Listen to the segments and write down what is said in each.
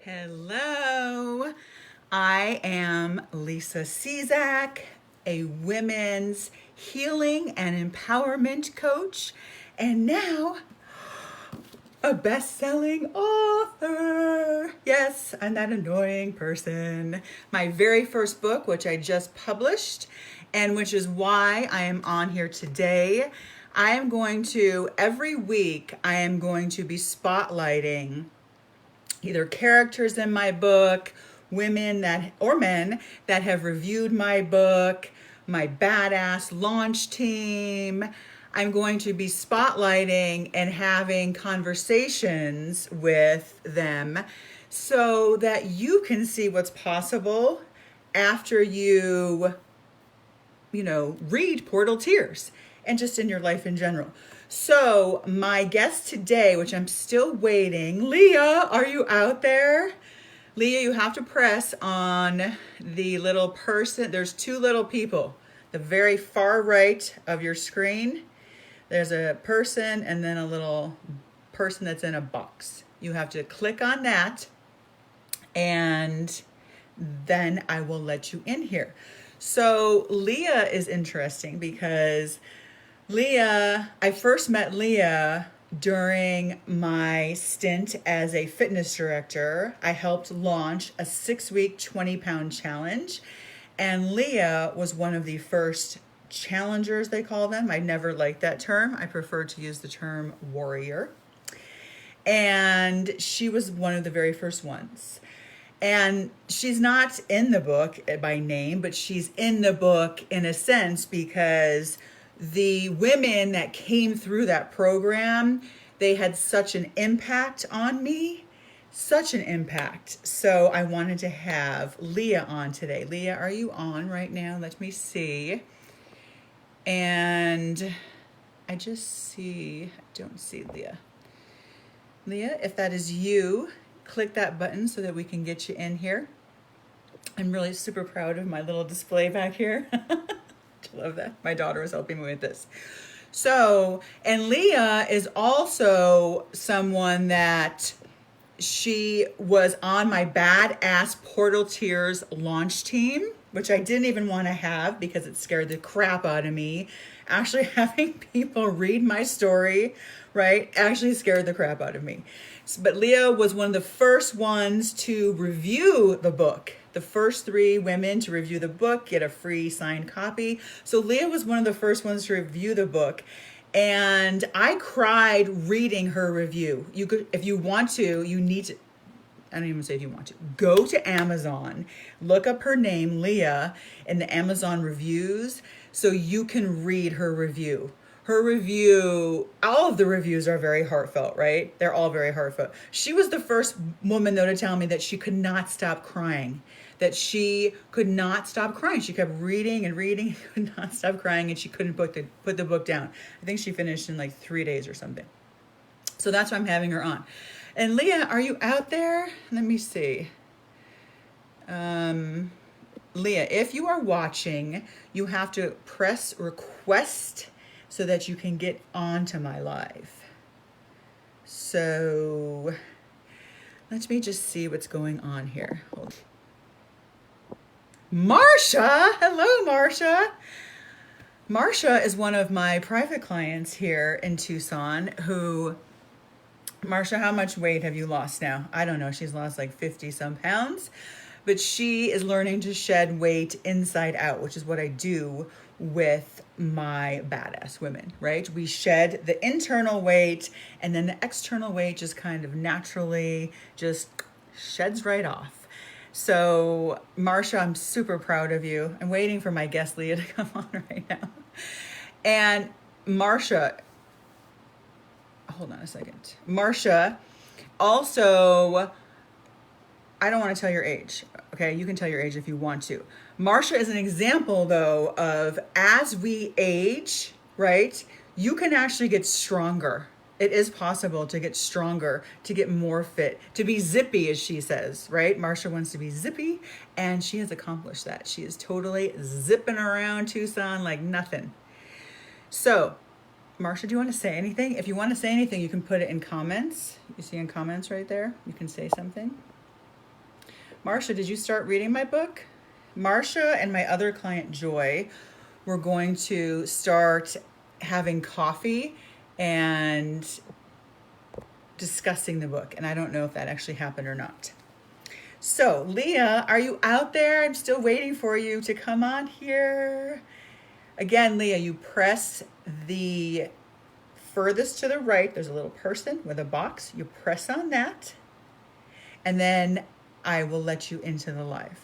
Hello, I am Lisa Cizak, a women's healing and empowerment coach, and now a best-selling author. Yes, I'm that annoying person. My very first book, which I just published, and which is why I am on here today. I am going to, every week, I am going to be spotlighting either characters in my book, women that or men that have reviewed my book, my badass launch team. I'm going to be spotlighting and having conversations with them so that you can see what's possible after read Portal Tears and just in your life in general. So my guest today, which I'm still waiting, Leah, are you out there? Leah, you have to press on the little person. There's two little people. The very far right of your screen, there's a person and then a little person that's in a box. You have to click on that and then I will let you in here. So Leah is interesting because I first met Leah during my stint as a fitness director. I helped launch a 6-week 20-pound challenge. And Leah was one of the first challengers, they call them. I never liked that term. I prefer to use the term warrior. And she was one of the very first ones. And she's not in the book by name, but she's in the book in a sense because the women that came through that program, they had such an impact on me, such an impact. So I wanted to have Leah on today. Leah, are you on right now? Let me see. And I don't see Leah. Leah, if that is you, click that button so that we can get you in here. I'm really super proud of my little display back here. I love that. My daughter is helping me with this. So, and Leah is also someone that she was on my badass Portal Tears launch team, which I didn't even want to have because it scared the crap out of me. Actually having people read my story, right, actually scared the crap out of me. But Leah was one of the first ones to review the book. The first 3 women to review the book, get a free signed copy. So Leah was one of the first ones to review the book. And I cried reading her review. You could, if you want to, you need to, I don't even say if you want to, go to Amazon, look up her name, Leah, in the Amazon reviews so you can read her review. Her review, all of the reviews are very heartfelt, right? They're all very heartfelt. She was the first woman, though, to tell me that she could not stop crying. That she could not stop crying. She kept reading and reading, could not stop crying, and she couldn't put the book down. I think she finished in like 3 days or something. So that's why I'm having her on. And Leah, are you out there? Let me see. Leah, if you are watching, you have to press request so that you can get onto my live. So let me just see what's going on here. Hold. Marsha, hello Marsha. Marsha is one of my private clients here in Tucson Marsha, how much weight have you lost now? I don't know, she's lost like 50 some pounds, but she is learning to shed weight inside out, which is what I do with my badass women, right? We shed the internal weight and then the external weight just kind of naturally just sheds right off. So Marsha, I'm super proud of you. I'm waiting for my guest Leah to come on right now. And Marsha, hold on a second. Marsha, also, I don't want to tell your age. Okay, you can tell your age if you want to. Marsha is an example, though, of as we age, right, you can actually get stronger. It is possible to get stronger, to get more fit, to be zippy, as she says, right? Marsha wants to be zippy, and she has accomplished that. She is totally zipping around Tucson like nothing. So, Marsha, do you want to say anything? If you want to say anything, you can put it in comments. You see in comments right there? You can say something. Marsha, did you start reading my book? Marsha and my other client, Joy, were going to start having coffee and discussing the book. And I don't know if that actually happened or not. So, Leah, are you out there? I'm still waiting for you to come on here. Again, Leah, you press the furthest to the right. There's a little person with a box. You press on that, and then I will let you into the live.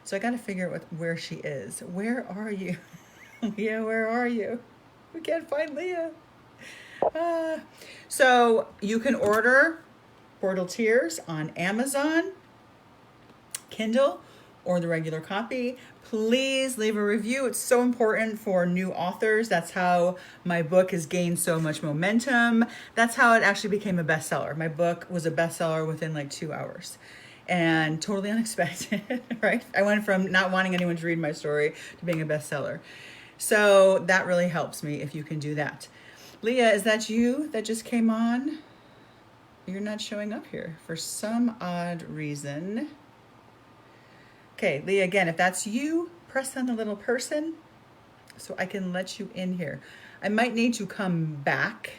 So I got to figure out where she is. Where are you? Leah, where are you? We can't find Leah. Ah. So you can order Portal Tears on Amazon, Kindle, or the regular copy. Please leave a review. It's so important for new authors. That's how my book has gained so much momentum. That's how it actually became a bestseller. My book was a bestseller within like 2 hours. And totally unexpected, right? I went from not wanting anyone to read my story to being a bestseller. So that really helps me if you can do that. Leah, is that you that just came on? You're not showing up here for some odd reason. Okay, Leah, again, if that's you, press on the little person so I can let you in here. I might need to come back.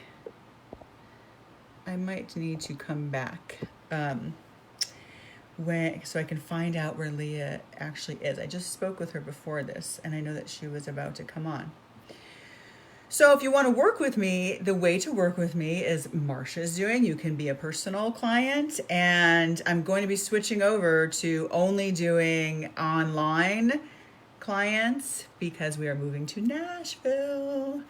So I can find out where Leah actually is. I just spoke with her before this, and I know that she was about to come on. So if you want to work with me, the way to work with me is Marsha's doing. You can be a personal client, and I'm going to be switching over to only doing online clients because we are moving to Nashville.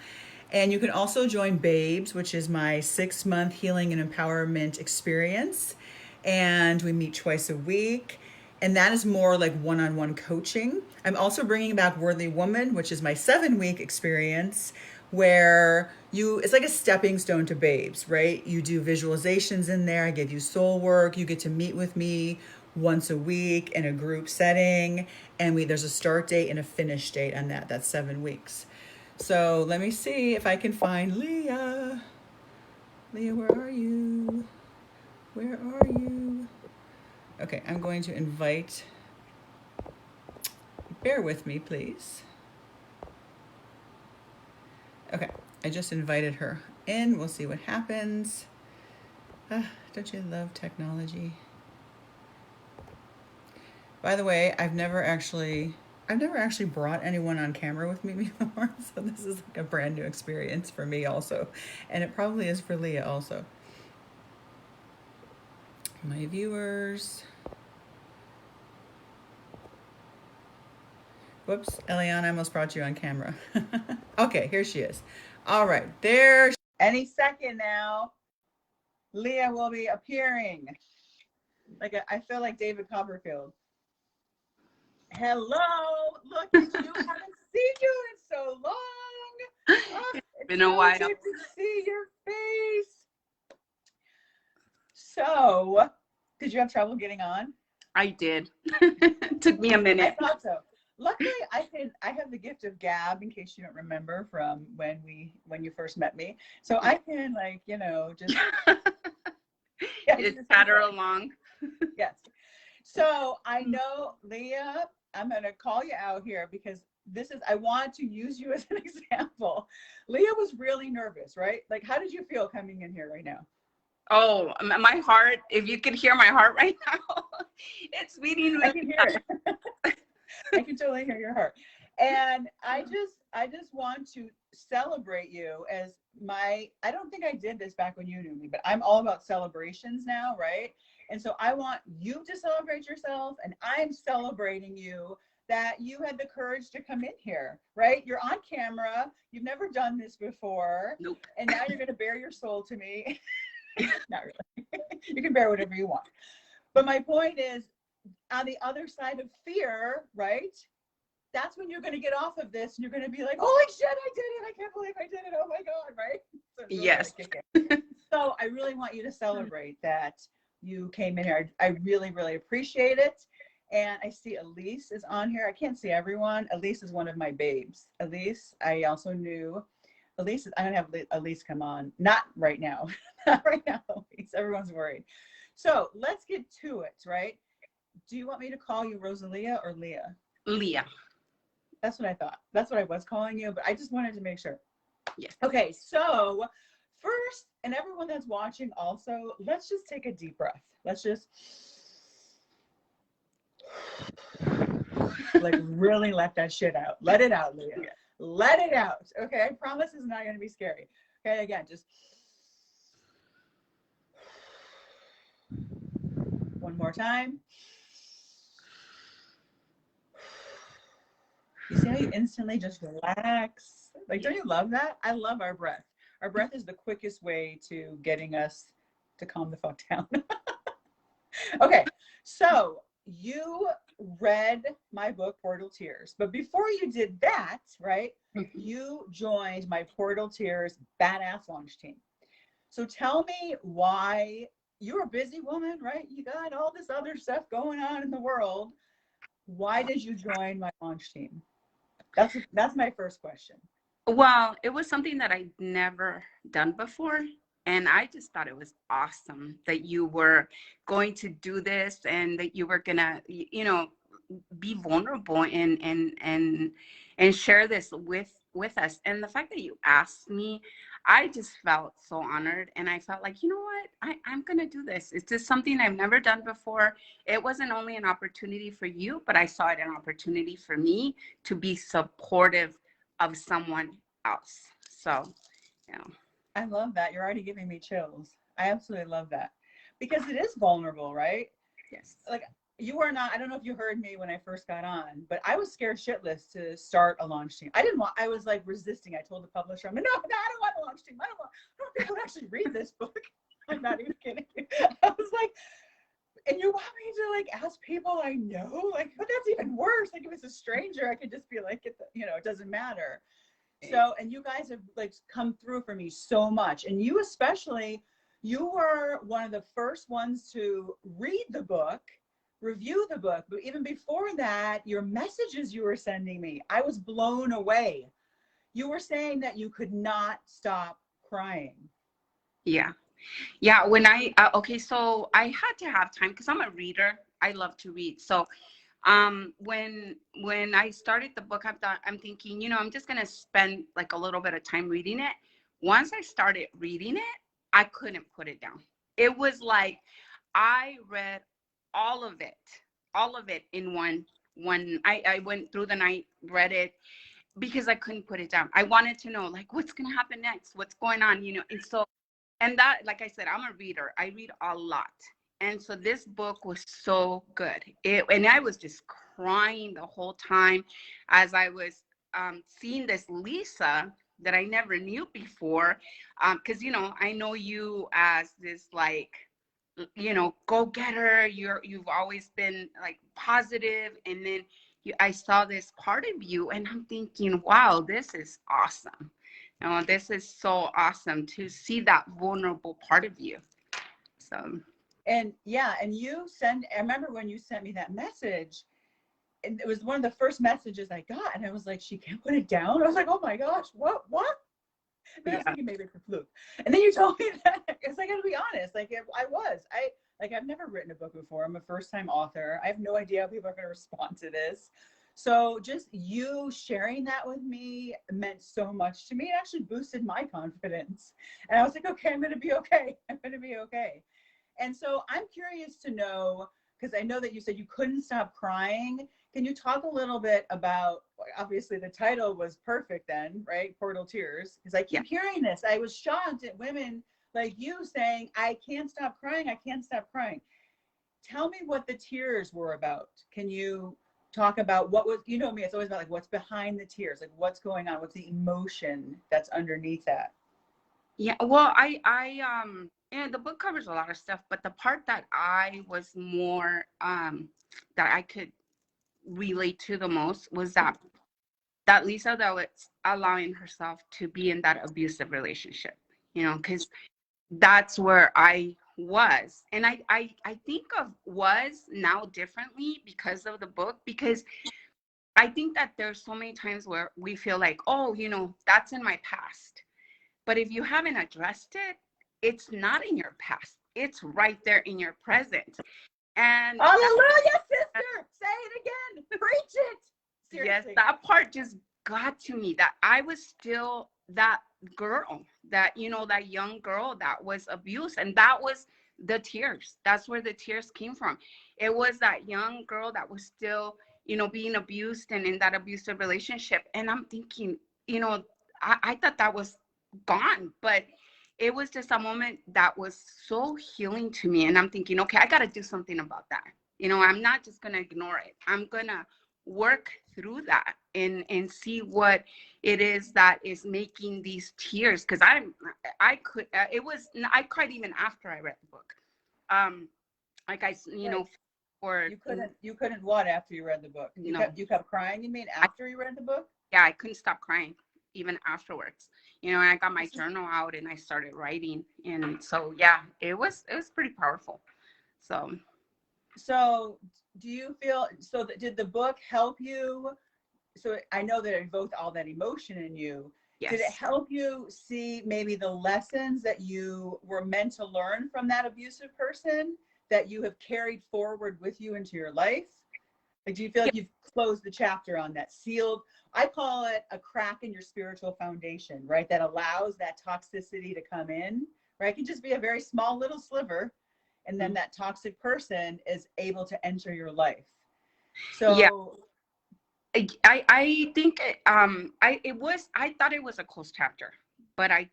And you can also join Babes, which is my 6-month healing and empowerment experience. And we meet twice a week. And that is more like one-on-one coaching. I'm also bringing back Worthy Woman, which is my 7-week experience, where it's like a stepping stone to Babes, right? You do visualizations in there. I give you soul work. You get to meet with me once a week in a group setting. And there's a start date and a finish date on that. That's 7 weeks. So let me see if I can find Leah. Leah, where are you? Where are you? Okay, I'm going to invite. Bear with me, please. Okay, I just invited her in. We'll see what happens. Don't you love technology? By the way, I've never actually brought anyone on camera with me before, so this is like a brand new experience for me also, and it probably is for Leah also. My viewers. Whoops, Eliana, I almost brought you on camera. Okay, here she is. All right, there. Any second now, Leah will be appearing. I feel like David Copperfield. Hello, look at you. Haven't seen you in so long. Oh, it's been a while. Good to see your face. So, did you have trouble getting on? I did. It took me a minute. I thought so. Luckily, I have the gift of gab, in case you don't remember from when you first met me. So I can just just patter along. Yes. So I know, Leah, I'm going to call you out here because I want to use you as an example. Leah was really nervous, right? Like, how did you feel coming in here right now? Oh, my heart, if you could hear my heart right now, it's beating. I can hear it. I can totally hear your heart. And I just want to celebrate you as I don't think I did this back when you knew me, but I'm all about celebrations now, right? And so I want you to celebrate yourself, and I'm celebrating you that you had the courage to come in here, right? You're on camera. You've never done this before. Nope. And now you're going to bare your soul to me. Not really. You can bear whatever you want. But my point is, on the other side of fear, right? That's when you're going to get off of this and you're going to be like, holy shit, I did it. I can't believe I did it. Oh my God, right? So really yes. So I really want you to celebrate that you came in here. I really, really appreciate it. And I see Elise is on here. I can't see everyone. Elise is one of my babes. Elise, I also knew. Elise, I'm going to have Elise come on. Not right now. Not right now, Elise. Everyone's worried. So let's get to it, right? do you want me to call you Rosalia or Leah? Leah. That's what I thought. That's what I was calling you, but I just wanted to make sure. Yes. Okay, so first, and everyone that's watching also, let's just take a deep breath. Let's just like really let that shit out. Let it out, Leah. Yeah. Let it out. Okay, I promise it's not going to be scary. Okay, again, just one more time. You see how you instantly just relax? Like, don't you love that? I love our breath. Our breath is the quickest way to getting us to calm the fuck down. Okay, so you read my book, Portal Tears. But before you did that, right, you joined my Portal Tears Badass Launch Team. So tell me why you're a busy woman, right? You got all this other stuff going on in the world. Why did you join my launch team? That's my first question. Well, it was something that I'd never done before. And I just thought it was awesome that you were going to do this and that you were gonna, be vulnerable and share this with us. And the fact that you asked me, I just felt so honored. And I felt like, you know what, I'm gonna do this. It's just something I've never done before. It wasn't only an opportunity for you, but I saw it an opportunity for me to be supportive of someone else. So, you know. I love that. You're already giving me chills. I absolutely love that because it is vulnerable, right? Yes. Like you are not, I don't know if you heard me when I first got on, but I was scared shitless to start a launch team. I was like resisting. I told the publisher, I'm like, no, I don't want a launch team. I don't want people to actually read this book. I'm not even kidding. I was like, and you want me to like ask people I know? Like, but that's even worse. Like if it's a stranger, I could just be like, it doesn't matter. So, and you guys have like come through for me so much. And you especially, you were one of the first ones to read the book, review the book. But even before that, your messages you were sending me, I was blown away. You were saying that you could not stop crying. Yeah. Yeah. Okay, so I had to have time because I'm a reader. I love to read. So when I started the book, I'm thinking, I'm just gonna spend like a little bit of time reading it. Once I started reading it, I couldn't put it down. It was like I read all of it in one. I went through the night, read it because I couldn't put it down. I wanted to know like what's gonna happen next, what's going on, and so and that, like I said, I'm a reader. I read a lot. And so this book was so good. And I was just crying the whole time as I was seeing this Lisa that I never knew before. Because, I know you as this like, go getter. You've always been like positive. And then I saw this part of you and I'm thinking, wow, this is awesome. This is so awesome to see that vulnerable part of you. So. And yeah, and I remember when you sent me that message, and it was one of the first messages I got, and I was like, she can't put it down. I was like, oh my gosh, what? And I was thinking maybe it's a fluke. And then you told me that, because I got to be honest, like I've never written a book before. I'm a first-time author. I have no idea how people are going to respond to this. So just you sharing that with me meant so much to me. It actually boosted my confidence. And I was like, okay, I'm going to be okay. I'm going to be okay. And so I'm curious to know, because I know that you said you couldn't stop crying. Can you talk a little bit about, obviously the title was perfect then, right? Portal Tears. Because I keep hearing this. I was shocked at women like you saying, I can't stop crying. I can't stop crying. Tell me what the tears were about. Can you talk about what was, me, it's always about like what's behind the tears, like what's going on, what's the emotion that's underneath that? Yeah, well, the book covers a lot of stuff, but the part that I was more that I could relate to the most was that Lisa that was allowing herself to be in that abusive relationship, because that's where I was. And I think of was now differently because of the book, because I think that there's so many times where we feel like, oh, that's in my past. But if you haven't addressed it, it's not in your past. It's right there in your present. And Hallelujah, sister. Say it again. Preach it. yes, Seriously. that part just got to me, that I was still that girl, that, that young girl that was abused. And that was the tears. That's where the tears came from. It was that young girl that was still, being abused and in that abusive relationship. And I'm thinking, you know, I thought that was gone, but it was just a moment that was so healing to me. And I'm thinking, okay, I got to do something about that. I'm not just going to ignore it. I'm going to work through that and see what it is that is making these tears. Because I cried even after I read the book. Like Right. for You couldn't what after you read the book? You kept crying, you mean I, after you read the book? yeah, I couldn't stop crying even afterwards. And I got my This is journal out and I started writing. And so yeah, it was pretty powerful. So so do you feel so that did the book help you? So I know that it evoked all that emotion in you. Did it yes. help you see maybe the lessons that you were meant to learn from that abusive person that you have carried forward with you into your life? Like, do you feel Yeah. like you've closed the chapter on that sealed? I call it a crack in your spiritual foundation, right? That allows that toxicity to come in, right? It can just be a very small little sliver, and then Mhm. that toxic person is able to enter your life. Yeah. So, I think I thought it was a closed chapter, but I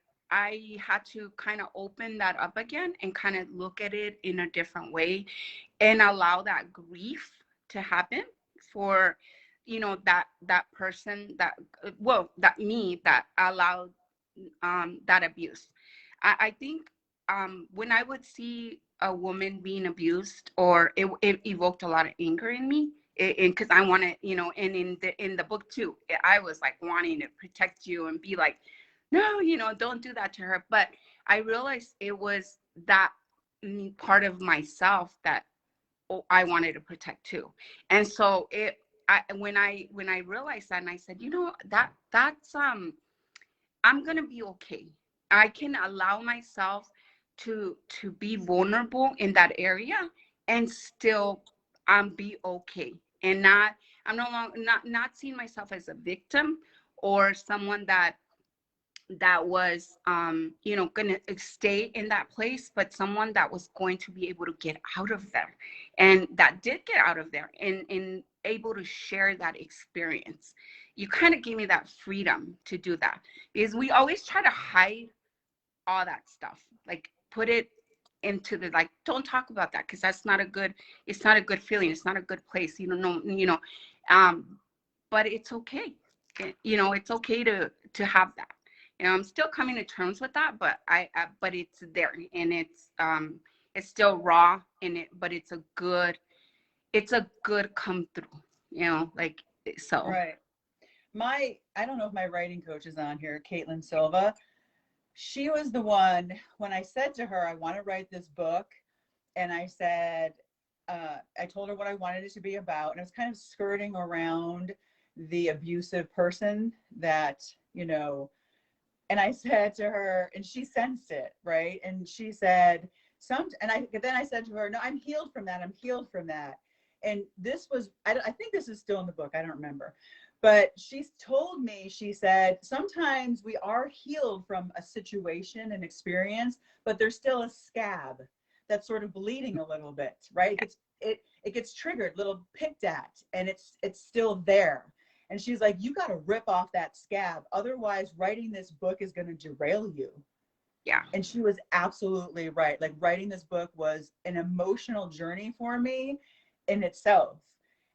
had to kind of open that up again and kind of look at it in a different way and allow that grief to happen for that person that that me that allowed that abuse. I think when I would see a woman being abused, or it evoked a lot of anger in me, because I want to, and in the book too, I was like wanting to protect you and be like, no, don't do that to her. But I realized it was that part of myself that I wanted to protect too. And so when I realized that, and I said, that's I'm gonna be okay. I can allow myself to be vulnerable in that area and still be okay, and not I'm no longer not seeing myself as a victim or someone that was gonna stay in that place, but someone that was going to be able to get out of there, and that did get out of there and able to share that experience. You kind of gave me that freedom to do that, because we always try to hide all that stuff, like put it into the, like, don't talk about that because that's not a good, it's not a good feeling, it's not a good place, um but it's okay. It's okay to have that. I'm still coming to terms with that, but but it's there, and it's still raw in it, but it's a good come through, like, so. right. I don't know if my writing coach is on here, Caitlin Silva. She was the one when I said to her, I want to write this book. And I said, I told her what I wanted it to be about. And it was kind of skirting around the abusive person that, and I said to her, and she sensed it, right? And she said, then I said to her, no, I'm healed from that. I'm healed from that. And this was, I think this is still in the book. I don't remember. But she told me, she said, sometimes we are healed from a situation and experience, but there's still a scab that's sort of bleeding a little bit, right? It gets triggered, little picked at, and it's still there. And she's like, you got to rip off that scab. Otherwise, writing this book is going to derail you. Yeah. And she was absolutely right. Like, writing this book was an emotional journey for me in itself.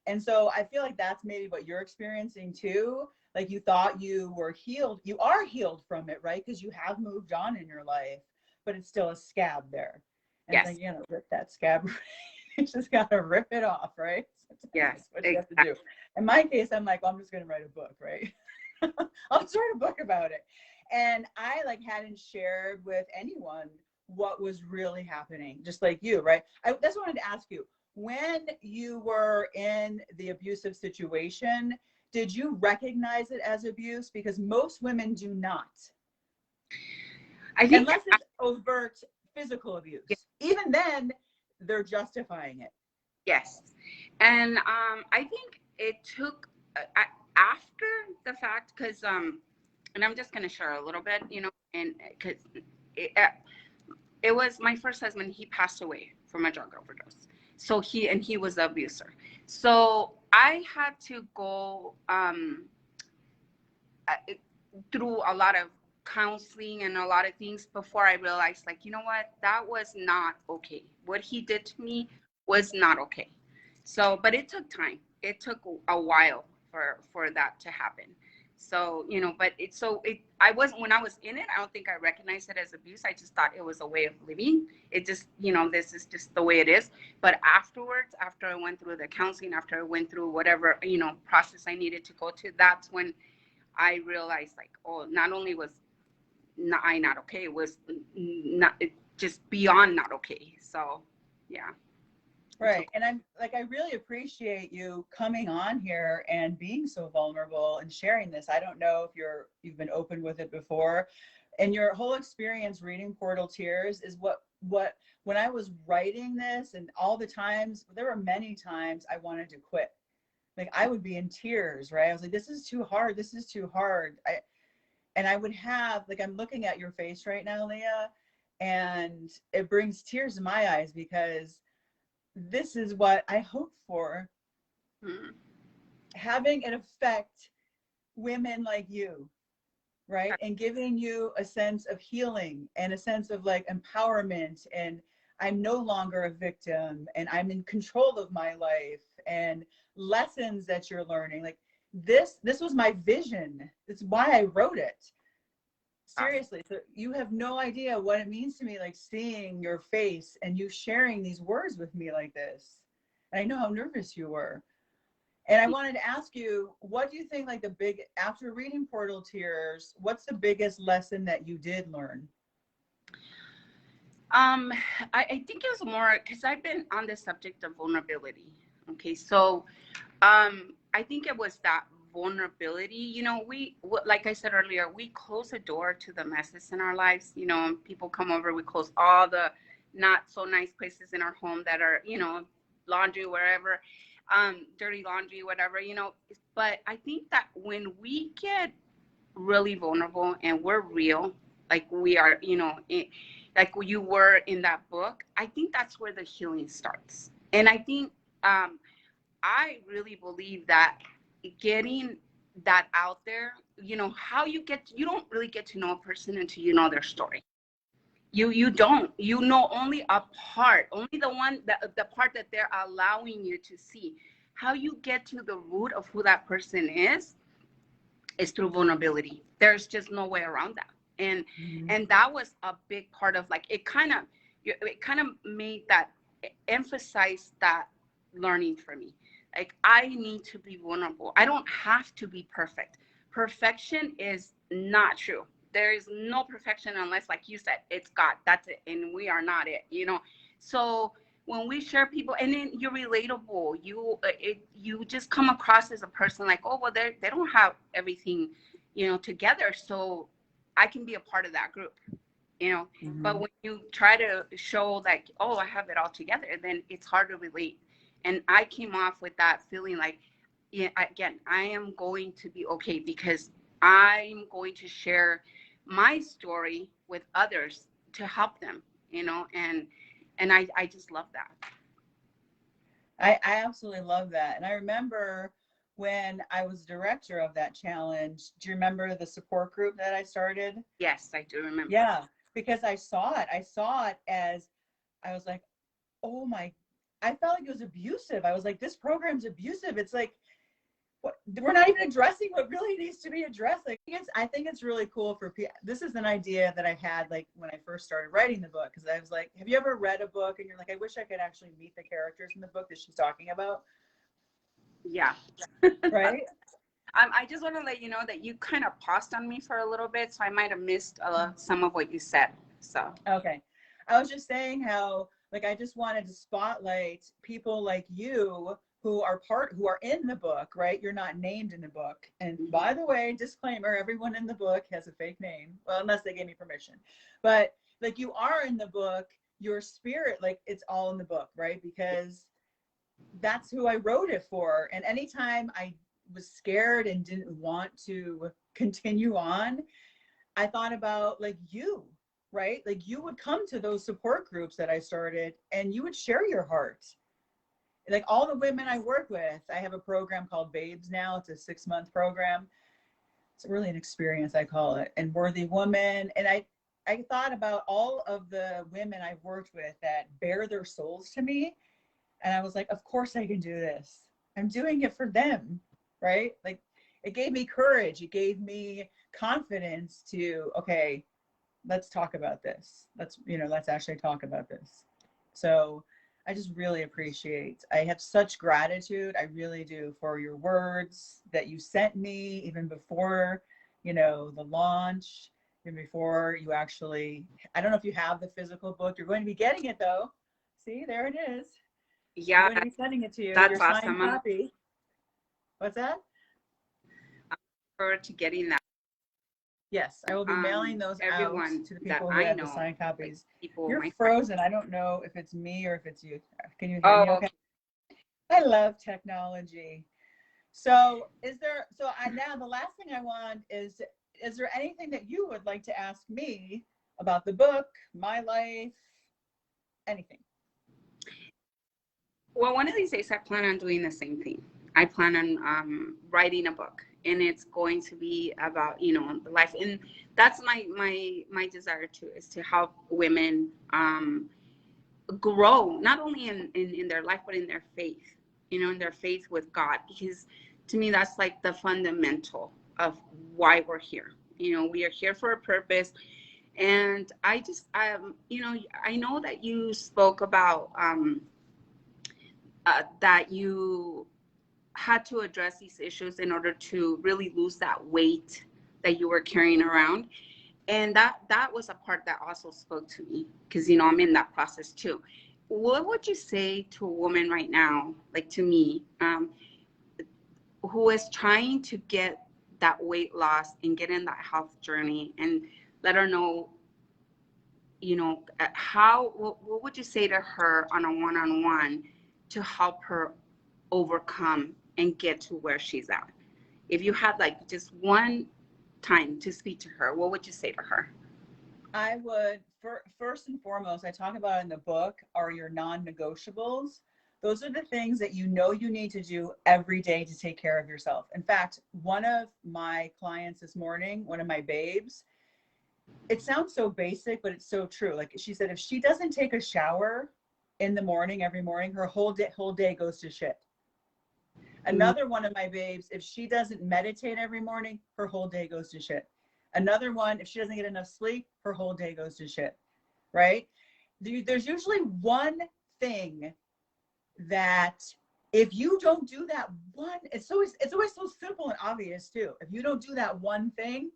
And so I feel like that's maybe what you're experiencing too. Like, you thought you were healed. You are healed from it, right? Because you have moved on in your life, but it's still a scab there. And it's Yes. like, rip that scab. You just got to rip it off, right? Sometimes Yes, that's what you have to exactly. do. In my case, I'm like, well, I'm just going to write a book, right? I'll just write a book about it. And I hadn't shared with anyone what was really happening, just like you, right? That's what I wanted to ask you. When you were in the abusive situation, did you recognize it as abuse? Because most women do not, I think unless it's overt physical abuse. Even then, they're justifying it. Yes. And I think it took after the fact, because and I'm just gonna share a little bit, and because it, uh, it was my first husband. He passed away from a drug overdose. So he was the abuser. So I had to go through a lot of counseling and a lot of things before I realized, like, you know what, that was not okay. What he did to me was not okay. So, but it took time. It took a while for that to happen. So, but I wasn't, when I was in it, I don't think I recognized it as abuse. I just thought it was a way of living. It just, this is just the way it is. But afterwards, after I went through the counseling, after I went through whatever, process I needed to go to, that's when I realized, like, oh, not only was I not okay, it was not, it just beyond not okay. So, yeah. Right. And I'm like, I really appreciate you coming on here and being so vulnerable and sharing this. I don't know if you've been open with it before. And your whole experience reading Portal Tears is what when I was writing this, and all the times, there were many times I wanted to quit. Like, I would be in tears, right? I was like, this is too hard. This is too hard. And I would have, like, I'm looking at your face right now, Leah, and it brings tears to my eyes, because this is what I hope for. Mm-hmm. Having it affect women like you, right? And giving you a sense of healing and a sense of, like, empowerment, and I'm no longer a victim, and I'm in control of my life, and lessons that you're learning. Like, this was my vision. It's why I wrote it. Seriously. So you have no idea what it means to me, like, seeing your face and you sharing these words with me like this. And I know how nervous you were. And I wanted to ask you, what do you think, like, after reading Portal Tears, what's the biggest lesson that you did learn? I think it was more because I've been on the subject of vulnerability. Okay, so I think it was that vulnerability. Like I said earlier, we close the door to the messes in our lives. People come over, we close all the not so nice places in our home that are, laundry, wherever, dirty laundry, whatever. But I think that when we get really vulnerable and we're real, like we are, like you were in that book, I think that's where the healing starts. And I think I really believe that getting that out there, how you don't really get to know a person until you know their story. You don't. You know only a part, only the part that they're allowing you to see. How you get to the root of who that person is through vulnerability. There's just no way around that. And Mm-hmm. and that was a big part of, like, it kind of made that, emphasize that learning for me. Like, I need to be vulnerable. I don't have to be perfect. Perfection is not true. There is no perfection unless, like you said, it's God. That's it. And we are not it. So when we share people, and then you're relatable, you just come across as a person like, oh, well, they don't have everything, together. So I can be a part of that group. Mm-hmm. But when you try to show, like, oh, I have it all together, then it's hard to relate. And I came off with that feeling like, yeah, again, I am going to be okay because I'm going to share my story with others to help them, and I just love that. I absolutely love that. And I remember when I was director of that challenge, do you remember the support group that I started? Yes, I do remember. Yeah, because I saw it. I saw it as, I was like, oh my, I felt like it was abusive. I was like, this program's abusive. It's like, we're not even addressing what really needs to be addressed. Like, I think it's really cool for people. This is an idea that I had, like, when I first started writing the book, because I was like, have you ever read a book and you're like, I wish I could actually meet the characters in the book that she's talking about? Yeah. Right. I just want to let you know that you kind of paused on me for a little bit, so I might have missed some of what you said. So. Okay. I was just saying how, like, I just wanted to spotlight people like you who are in the book, right? You're not named in the book. And by the way, disclaimer, everyone in the book has a fake name. Well, unless they gave me permission. But, like, you are in the book, your spirit, like, it's all in the book, right? Because that's who I wrote it for. And anytime I was scared and didn't want to continue on, I thought about like you, right? Like you would come to those support groups that I started and you would share your heart. Like all the women I work with, I have a program called Babes now. It's a 6-month program. It's really an experience, I call it, and Worthy Woman. And I thought about all of the women I've worked with that bare their souls to me. And I was like, of course I can do this. I'm doing it for them, right? Like it gave me courage. It gave me confidence to, okay, let's talk about this. Let's actually talk about this. So I just really appreciate, I have such gratitude. I really do for your words that you sent me even before, the launch, even before you actually, I don't know if you have the physical book. You're going to be getting it though. See, there it is. I'm Yeah, going to be sending it to you, your that's signed awesome. I'm copy. What's that? looking forward to getting that. Yes, I will be mailing those out Everyone to the that people who I have the know, signed like copies. people, You're my friends. frozen. I don't know if it's me or if it's you. Can you hear me Oh, okay? I love technology. So now the last thing I want is there anything that you would like to ask me about the book, my life, anything? well, one of these days I plan on doing the same thing. I plan on writing a book, and it's going to be about the life, and that's my desire too, is to help women grow not only in their life but in their faith, in their faith with God, because to me that's like the fundamental of why we're here. We are here for a purpose. And I know that you spoke about that you had to address these issues in order to really lose that weight that you were carrying around. And that was a part that also spoke to me, because I'm in that process too. What would you say to a woman right now, like to me, who is trying to get that weight loss and get in that health journey, and let her know, how, what would you say to her on a one-on-one to help her overcome and get to where she's at? If you had like just one time to speak to her, what would you say to her? I would, first and foremost, I talk about in the book, are your non-negotiables. Those are the things that you need to do every day to take care of yourself. In fact, one of my clients this morning, one of my babes, it sounds so basic, but it's so true. Like she said, if she doesn't take a shower in the morning, every morning, her whole day goes to shit. Another one of my babes, if she doesn't meditate every morning, her whole day goes to shit. Another one, if she doesn't get enough sleep, her whole day goes to shit, right? There's usually one thing that if you don't do that one, it's always so simple and obvious too. If you don't do that one thing,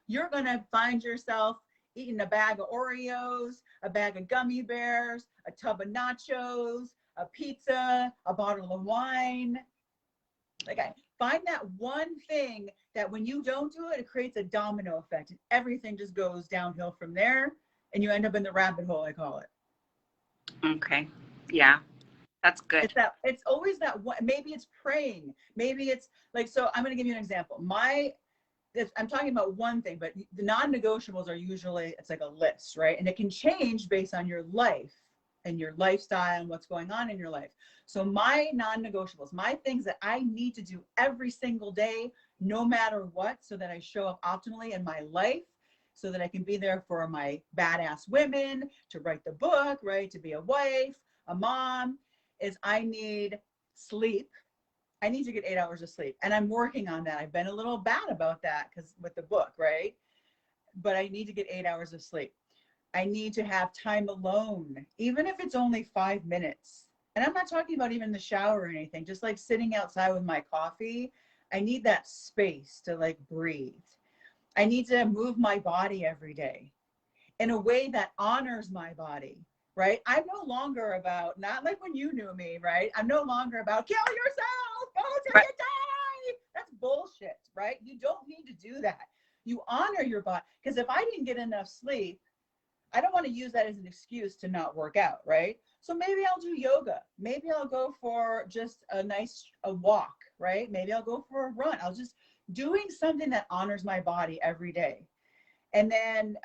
you're gonna find yourself eating a bag of Oreos, a bag of gummy bears, a tub of nachos, a pizza, a bottle of wine. Like I find that one thing that when you don't do it, it creates a domino effect and everything just goes downhill from there and you end up in the rabbit hole, I call it. Okay. Yeah, that's good. It's always that one. Maybe it's praying. Maybe it's like, so I'm going to give you an example. I'm talking about one thing, but the non-negotiables are usually, it's like a list, right? And it can change based on your life and your lifestyle and what's going on in your life. So my non-negotiables, my things that I need to do every single day, no matter what, so that I show up optimally in my life, so that I can be there for my badass women, to write the book, right? To be a wife, a mom, is I need sleep. I need to get 8 hours of sleep. And I'm working on that. I've been a little bad about that because with the book, right? But I need to get 8 hours of sleep. I need to have time alone, even if it's only 5 minutes. And I'm not talking about even the shower or anything, just like sitting outside with my coffee. I need that space to like breathe. I need to move my body every day in a way that honors my body, right? I'm no longer about, not like when you knew me, right? I'm no longer about kill yourself, go till you die. That's bullshit, right? You don't need to do that. You honor your body. Because if I didn't get enough sleep, I don't want to use that as an excuse to not work out, right? So maybe I'll do yoga. Maybe I'll go for just a walk, right? Maybe I'll go for a run. I'll just doing something that honors my body every day. And then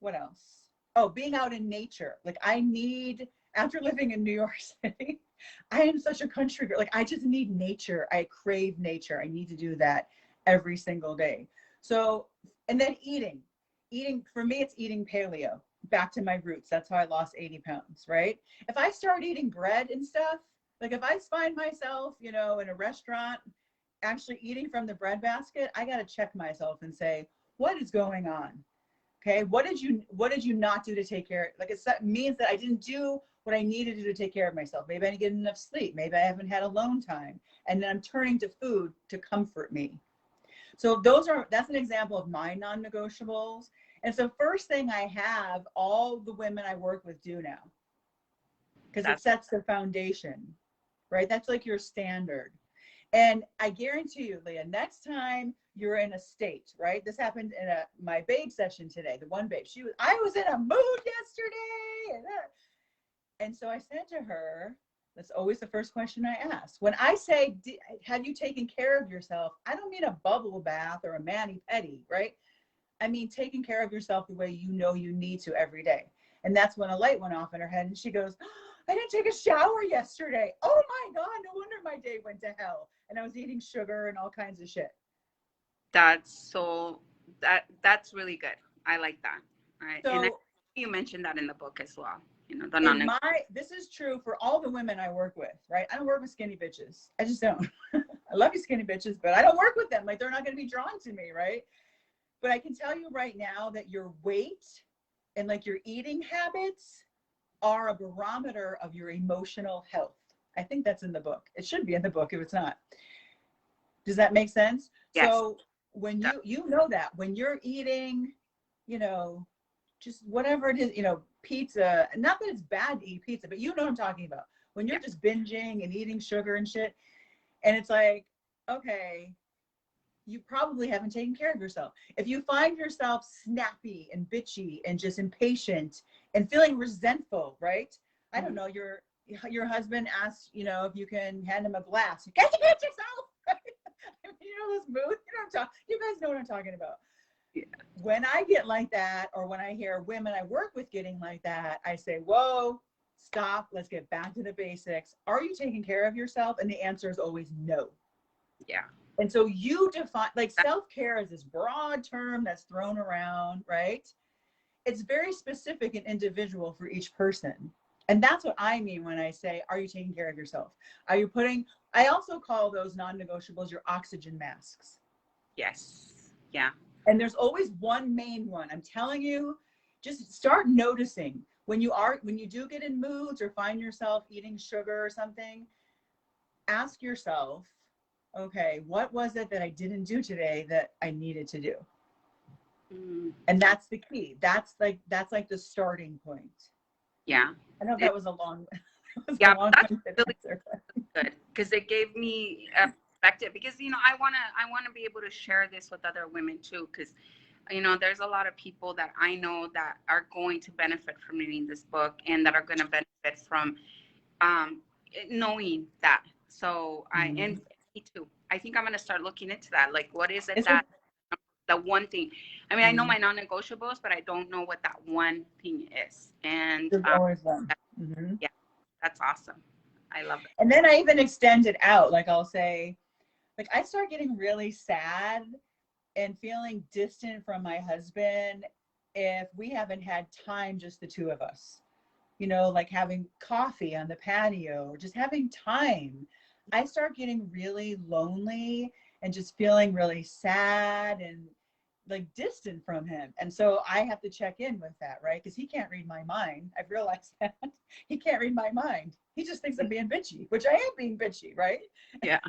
what else? Oh, being out in nature. Like I need, after living in New York City, I am such a country girl. Like I just need nature. I crave nature. I need to do that every single day. So, and then eating. Eating, for me, it's eating paleo. Back to my roots. That's how I lost 80 pounds, right? If I start eating bread and stuff, like if I find myself, you know, in a restaurant actually eating from the bread basket, I got to check myself and say, what is going on? Okay, what did you not do to take care? Like it means that I didn't do what I needed to do to take care of myself. Maybe I didn't get enough sleep. Maybe I haven't had alone time, and then I'm turning to food to comfort me. So that's an example of my non-negotiables. And so first thing I have all the women I work with do now, because it sets the foundation, right? That's like your standard. And I guarantee you, Leah, next time you're in a state, right? This happened in my babe session today. The one babe, I was in a mood yesterday. And so I said to her, that's always the first question I ask. When I say, have you taken care of yourself? I don't mean a bubble bath or a mani-pedi, right? I mean, taking care of yourself the way you know you need to every day. And that's when a light went off in her head and she goes, I didn't take a shower yesterday. Oh my God, no wonder my day went to hell. And I was eating sugar and all kinds of shit. That's really good. I like that. All right. So, and you mentioned that in the book as well. You know, this is true for all the women I work with, right? I don't work with skinny bitches. I just don't. I love you skinny bitches, but I don't work with them. Like they're not going to be drawn to me, right? But I can tell you right now that your weight and like your eating habits are a barometer of your emotional health. I think that's in the book. It should be in the book if it's not. Does that make sense? Yes. So when you know that when you're eating, you know, just whatever it is, you know, pizza, not that it's bad to eat pizza, but you know what I'm talking about. When you're just binging and eating sugar and shit, and it's like, okay, you probably haven't taken care of yourself. If you find yourself snappy and bitchy and just impatient and feeling resentful, right? I don't know, your husband asks, you know, if you can hand him a glass. Get yourself. I mean, you know those moods. You guys know what I'm talking about. Yeah. When I get like that, or when I hear women I work with getting like that, I say, whoa, stop. Let's get back to the basics. Are you taking care of yourself? And the answer is always no. Yeah. And so you define, like self-care is this broad term that's thrown around, right? It's very specific and individual for each person. And that's what I mean when I say, are you taking care of yourself? Are you I also call those non-negotiables your oxygen masks. Yes. Yeah. And there's always one main one. I'm telling you, just start noticing when you do get in moods or find yourself eating sugar or something, ask yourself, okay, what was it that I didn't do today that I needed to do? And that's the key. That's like the starting point. Yeah. I know that was a long, that's really good because it gave me a perspective. Because you know, I wanna be able to share this with other women too. Because you know, there's a lot of people that I know that are going to benefit from reading this book and that are going to benefit from knowing that. So and me too. I think I'm going to start looking into that. Like, what is it that the one thing? I mean, I know my non-negotiables, but I don't know what that one thing is. And there's always one. Yeah, that's awesome. I love it. And then I even extend it out. Like I'll say, like I start getting really sad and feeling distant from my husband if we haven't had time, just the two of us. You know, like having coffee on the patio or just having time. I start getting really lonely and just feeling really sad and like distant from him. And so I have to check in with that, right? Because he can't read my mind. I've realized that he can't read my mind. He just thinks I'm being bitchy, which I am being bitchy, right? Yeah.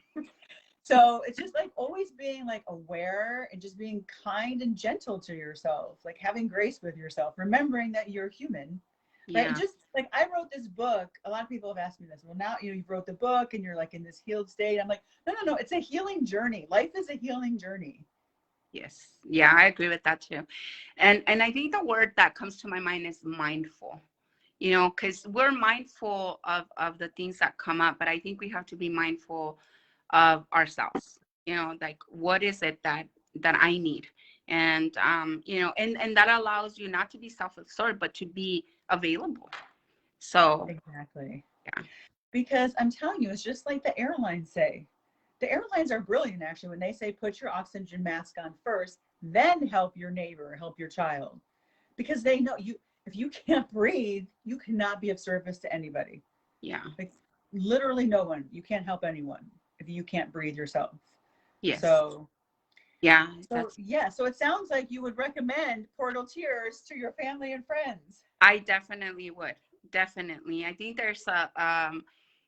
So it's just like always being like aware and just being kind and gentle to yourself, like having grace with yourself, remembering that you're human. Right. Yeah. Just like I wrote this book. A lot of people have asked me this. Well, now you wrote the book and you're like in this healed state. I'm like, no. It's a healing journey. Life is a healing journey. Yes. Yeah, I agree with that too. And I think the word that comes to my mind is mindful. You know, because we're mindful of the things that come up, but I think we have to be mindful of ourselves. You know, like what is it that I need? And you know, and that allows you not to be self-absorbed, but to be available. So Exactly. yeah. Because I'm telling you, it's just like the airlines say. The airlines are brilliant actually when they say put your oxygen mask on first, then help your neighbor, help your child. Because they know you, if you can't breathe, you cannot be of service to anybody. Yeah. Like literally no one. You can't help anyone if you can't breathe yourself. Yes. So Yeah. so yeah, so it sounds like you would recommend Portal Tears to your family and friends. I definitely would. Definitely. I think there's a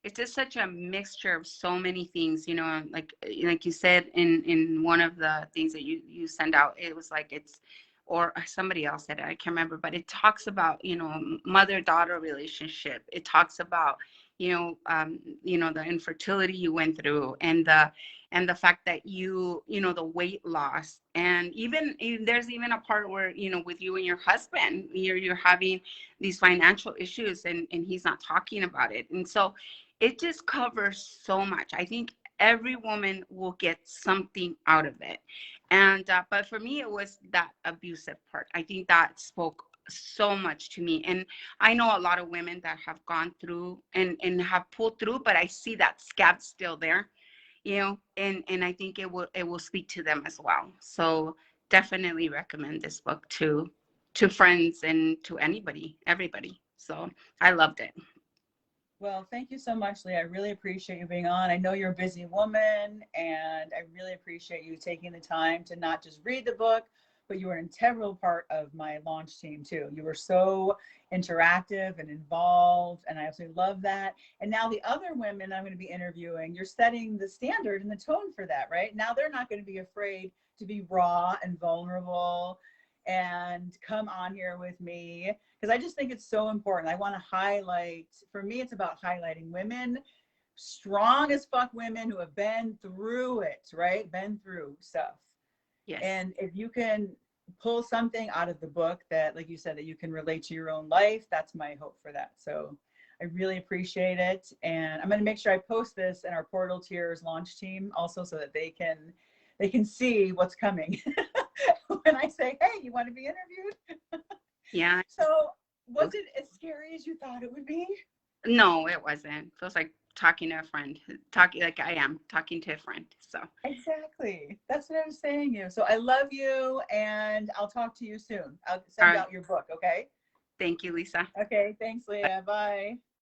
it's just such a mixture of so many things, you know, like you said in one of the things that you send out, it was like it's or somebody else said it, I can't remember, but it talks about, you know, mother-daughter relationship. It talks about, you know, the infertility you went through and the fact that you know, the weight loss, and there's even a part where, you know, with you and your husband, you're having these financial issues, and he's not talking about it. And so it just covers so much. I think every woman will get something out of it. And but for me, it was that abusive part. I think that spoke so much to me. And I know a lot of women that have gone through and have pulled through, but I see that scab still there, you know, and I think it will speak to them as well. So definitely recommend this book to friends and to everybody. So I loved it. Well, thank you so much, Leah. I really appreciate you being on. I know you're a busy woman, and I really appreciate you taking the time to not just read the book, but you were an integral part of my launch team too. You were so interactive and involved, and I absolutely love that. And now the other women I'm going to be interviewing, you're setting the standard and the tone for that, right? Now they're not going to be afraid to be raw and vulnerable and come on here with me because I just think it's so important. I want to highlight, for me, it's about highlighting women, strong as fuck women who have been through it, right? Been through stuff. Yes. And if you can pull something out of the book that, like you said, that you can relate to your own life, that's my hope for that. So I really appreciate it. And I'm going to make sure I post this in our Portal Tears launch team also so that they can see what's coming when I say, hey, you want to be interviewed? Yeah. So was it as scary as you thought it would be? No, it wasn't. Feels like talking to a friend, talking like I am talking to a friend. So Exactly. That's what I was saying you. So I love you and I'll talk to you soon. I'll all send right. out your book, okay? Thank you, Lisa. Okay, thanks, Leah. Bye.